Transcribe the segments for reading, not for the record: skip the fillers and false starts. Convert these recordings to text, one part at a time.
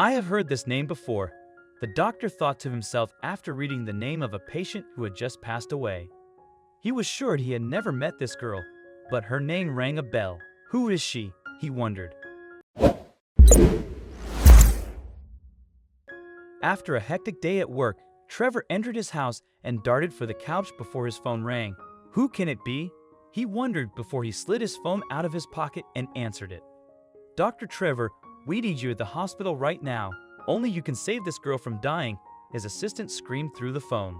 I have heard this name before, the doctor thought to himself after reading the name of a patient who had just passed away. He was sure he had never met this girl, but her name rang a bell. Who is she? He wondered. After a hectic day at work, Trevor entered his house and darted for the couch before his phone rang. Who can it be? He wondered before he slid his phone out of his pocket and answered it. Dr. Trevor, we need you at the hospital right now. Only you can save this girl from dying, his assistant screamed through the phone.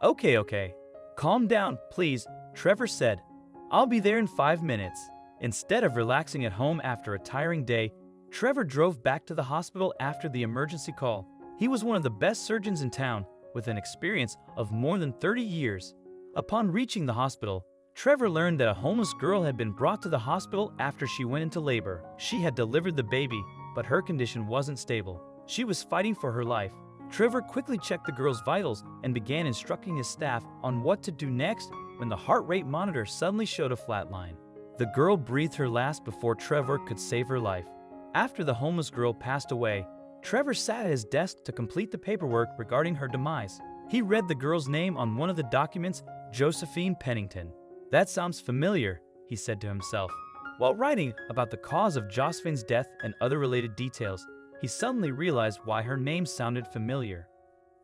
Okay. Calm down, please, Trevor said. I'll be there in 5 minutes. Instead of relaxing at home after a tiring day, Trevor drove back to the hospital after the emergency call. He was one of the best surgeons in town, with an experience of more than 30 years. Upon reaching the hospital, Trevor learned that a homeless girl had been brought to the hospital after she went into labor. She had delivered the baby, but her condition wasn't stable. She was fighting for her life. Trevor quickly checked the girl's vitals and began instructing his staff on what to do next when the heart rate monitor suddenly showed a flat line. The girl breathed her last before Trevor could save her life. After the homeless girl passed away, Trevor sat at his desk to complete the paperwork regarding her demise. He read the girl's name on one of the documents, Josephine Pennington. That sounds familiar, he said to himself. While writing about the cause of Josephine's death and other related details, he suddenly realized why her name sounded familiar.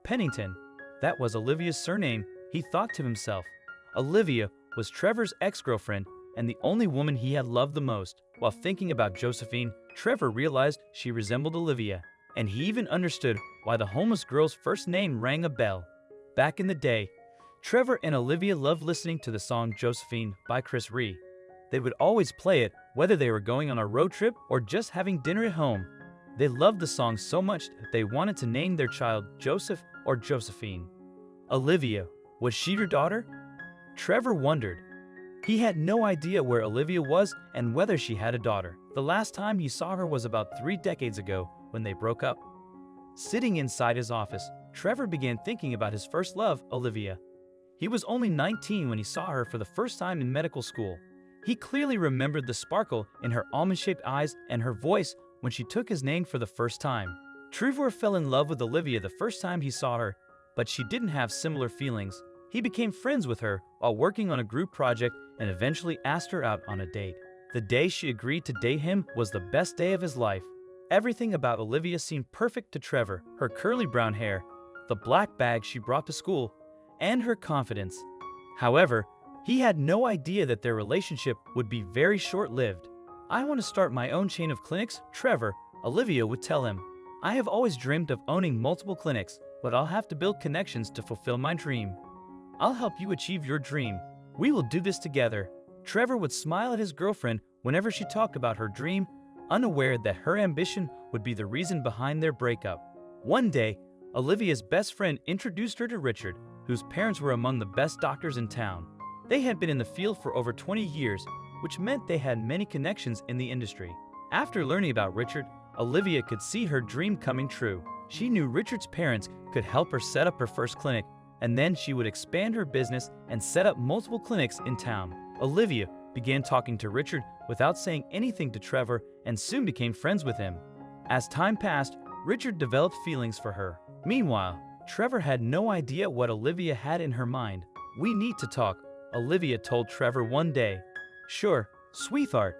Pennington, that was Olivia's surname, he thought to himself. Olivia was Trevor's ex-girlfriend and the only woman he had loved the most. While thinking about Josephine, Trevor realized she resembled Olivia, and he even understood why the homeless girl's first name rang a bell. Back in the day, Trevor and Olivia loved listening to the song Josephine by Chris Rea. They would always play it whether they were going on a road trip or just having dinner at home. They loved the song so much that they wanted to name their child Joseph or Josephine. Olivia, was she your daughter? Trevor wondered. He had no idea where Olivia was and whether she had a daughter. The last time he saw her was about 3 decades ago when they broke up. Sitting inside his office, Trevor began thinking about his first love, Olivia. He was only 19 when he saw her for the first time in medical school. He clearly remembered the sparkle in her almond-shaped eyes and her voice when she took his name for the first time. Trevor fell in love with Olivia the first time he saw her, but she didn't have similar feelings. He became friends with her while working on a group project and eventually asked her out on a date. The day she agreed to date him was the best day of his life. Everything about Olivia seemed perfect to Trevor. Her curly brown hair, the black bag she brought to school, and her confidence. However, he had no idea that their relationship would be very short-lived. I want to start my own chain of clinics, Trevor, Olivia would tell him. I have always dreamed of owning multiple clinics, but I'll have to build connections to fulfill my dream. I'll help you achieve your dream. We will do this together. Trevor would smile at his girlfriend whenever she talked about her dream, unaware that her ambition would be the reason behind their breakup. One day, Olivia's best friend introduced her to Richard, whose parents were among the best doctors in town. They had been in the field for over 20 years, which meant they had many connections in the industry. After learning about Richard, Olivia could see her dream coming true. She knew Richard's parents could help her set up her first clinic, and then she would expand her business and set up multiple clinics in town. Olivia began talking to Richard without saying anything to Trevor and soon became friends with him. As time passed, Richard developed feelings for her. Meanwhile, Trevor had no idea what Olivia had in her mind. We need to talk, Olivia told Trevor one day. Sure, sweetheart.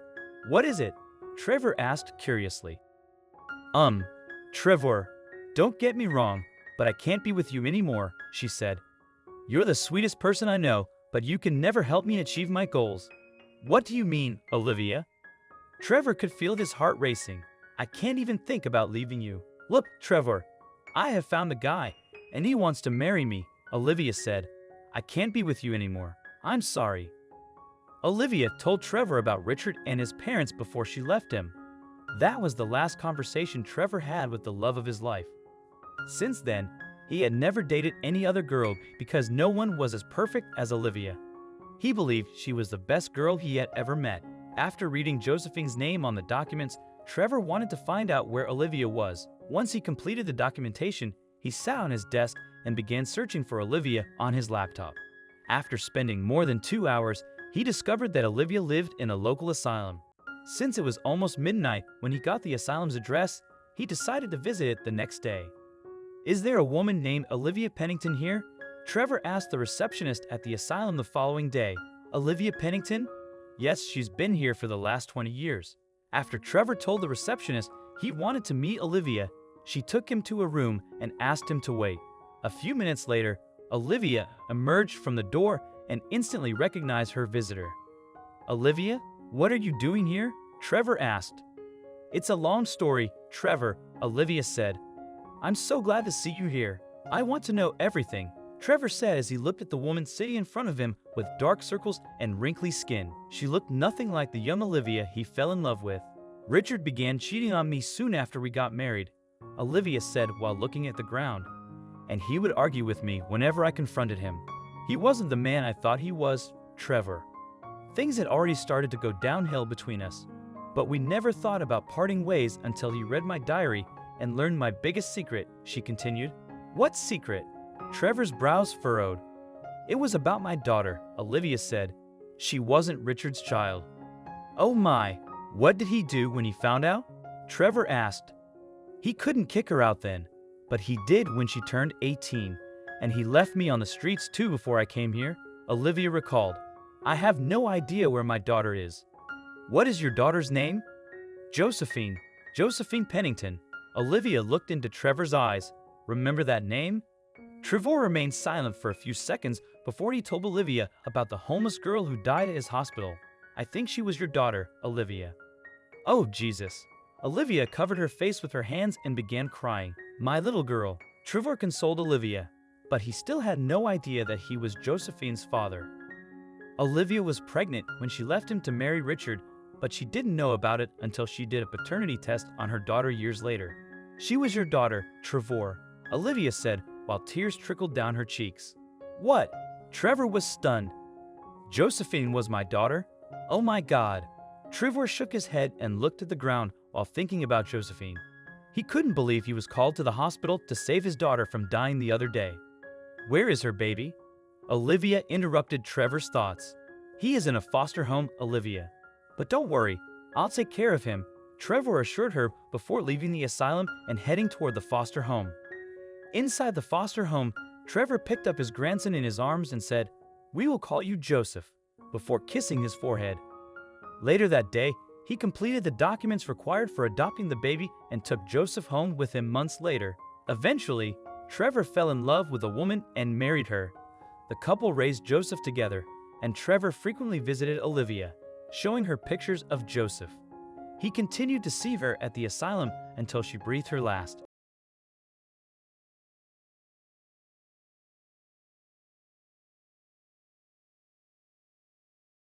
What is it? Trevor asked curiously. Trevor, don't get me wrong, but I can't be with you anymore, she said. You're the sweetest person I know, but you can never help me achieve my goals. What do you mean, Olivia? Trevor could feel his heart racing. I can't even think about leaving you. Look, Trevor, I have found a guy, and he wants to marry me, Olivia said. I can't be with you anymore. I'm sorry. Olivia told Trevor about Richard and his parents before she left him. That was the last conversation Trevor had with the love of his life. Since then, he had never dated any other girl because no one was as perfect as Olivia. He believed she was the best girl he had ever met. After reading Josephine's name on the documents, Trevor wanted to find out where Olivia was. Once he completed the documentation, he sat on his desk and began searching for Olivia on his laptop. After spending more than 2 hours, he discovered that Olivia lived in a local asylum. Since it was almost midnight when he got the asylum's address, he decided to visit it the next day. "Is there a woman named Olivia Pennington here?" Trevor asked the receptionist at the asylum the following day. "Olivia Pennington?" "Yes, she's been here for the last 20 years. After Trevor told the receptionist he wanted to meet Olivia, she took him to a room and asked him to wait. A few minutes later, Olivia emerged from the door and instantly recognized her visitor. "Olivia, what are you doing here?" Trevor asked. "It's a long story, Trevor," Olivia said. "I'm so glad to see you here. I want to know everything," Trevor said as he looked at the woman sitting in front of him with dark circles and wrinkly skin. She looked nothing like the young Olivia he fell in love with. "Richard began cheating on me soon after we got married," Olivia said while looking at the ground. "And he would argue with me whenever I confronted him. He wasn't the man I thought he was, Trevor." Things had already started to go downhill between us, but we never thought about parting ways until he read my diary and learned my biggest secret, she continued. "What secret?" Trevor's brows furrowed. "It was about my daughter," Olivia said. "She wasn't Richard's child." "Oh my, what did he do when he found out?" Trevor asked. "He couldn't kick her out then, but he did when she turned 18, and he left me on the streets too before I came here," Olivia recalled. "I have no idea where my daughter is." "What is your daughter's name?" "Josephine. Josephine Pennington." Olivia looked into Trevor's eyes. "Remember that name?" Trevor remained silent for a few seconds before he told Olivia about the homeless girl who died at his hospital. "I think she was your daughter, Olivia." "Oh, Jesus." Olivia covered her face with her hands and began crying. "My little girl." Trevor consoled Olivia, but he still had no idea that he was Josephine's father. Olivia was pregnant when she left him to marry Richard, but she didn't know about it until she did a paternity test on her daughter years later. "She was your daughter, Trevor," Olivia said while tears trickled down her cheeks. "What?" Trevor was stunned. "Josephine was my daughter? Oh my God." Trevor shook his head and looked at the ground while thinking about Josephine. He couldn't believe he was called to the hospital to save his daughter from dying the other day. "Where is her baby?" Olivia interrupted Trevor's thoughts. "He is in a foster home, Olivia. But don't worry, I'll take care of him," Trevor assured her before leaving the asylum and heading toward the foster home. Inside the foster home, Trevor picked up his grandson in his arms and said, "We will call you Joseph," before kissing his forehead. Later that day, he completed the documents required for adopting the baby and took Joseph home with him months later. Eventually, Trevor fell in love with a woman and married her. The couple raised Joseph together, and Trevor frequently visited Olivia, showing her pictures of Joseph. He continued to see her at the asylum until she breathed her last.